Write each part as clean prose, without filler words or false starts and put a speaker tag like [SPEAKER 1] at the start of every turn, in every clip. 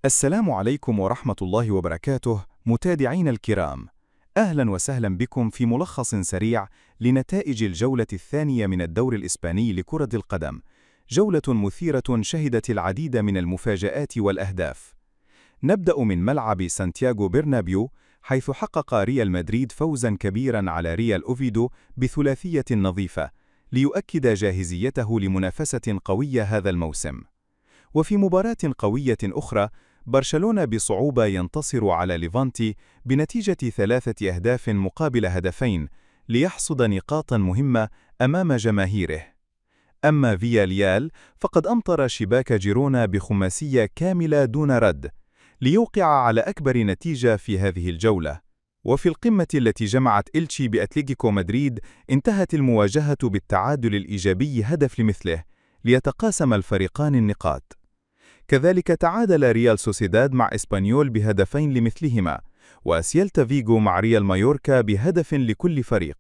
[SPEAKER 1] السلام عليكم ورحمة الله وبركاته متابعين الكرام. أهلا وسهلا بكم في ملخص سريع لنتائج الجولة الثانية من الدور الإسباني لكرة القدم. جولة مثيرة شهدت العديد من المفاجآت والأهداف. نبدأ من ملعب سانتياغو برنابيو، حيث حقق ريال مدريد فوزا كبيرا على ريال أوفيدو بثلاثية نظيفة، ليؤكد جاهزيته لمنافسة قوية هذا الموسم. وفي مباراة قوية أخرى، برشلونة بصعوبة ينتصر على ليفانتي بنتيجة 3 أهداف مقابل هدفين، ليحصد نقاطا مهمة أمام جماهيره. أما فياليال فقد أمطر شباك جيرونا بخماسية كاملة دون رد، ليوقع على أكبر نتيجة في هذه الجولة. وفي القمة التي جمعت إلتشي بأتليتيكو مدريد، انتهت المواجهة بالتعادل الإيجابي هدف لمثله، ليتقاسم الفريقان النقاط. كذلك تعادل ريال سوسيداد مع إسبانيول بهدفين لمثلهما، وسيلتا فيغو مع ريال مايوركا بهدف لكل فريق.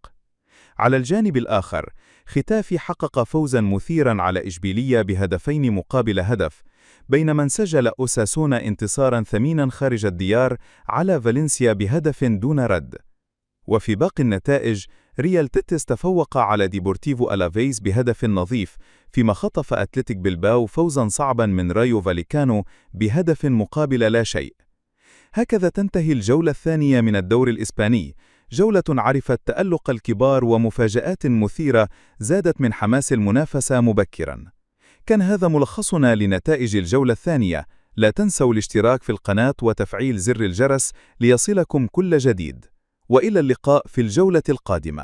[SPEAKER 1] على الجانب الآخر، ختافي حقق فوزا مثيرا على إشبيلية بهدفين مقابل هدف، بينما انسجل أوساسونا انتصارا ثمينا خارج الديار على فالنسيا بهدف دون رد. وفي باقي النتائج، ريال تيتس تفوق على ديبورتيفو ألافيز بهدف نظيف، فيما خطف أتلتيك بلباو فوزا صعبا من رايو فاليكانو بهدف مقابل لا شيء. هكذا تنتهي الجولة الثانية من الدور الإسباني، جولة عرفت تألق الكبار ومفاجآت مثيرة زادت من حماس المنافسة مبكرا. كان هذا ملخصنا لنتائج الجولة الثانية. لا تنسوا الاشتراك في القناة وتفعيل زر الجرس ليصلكم كل جديد. وإلى اللقاء في الجولة القادمة.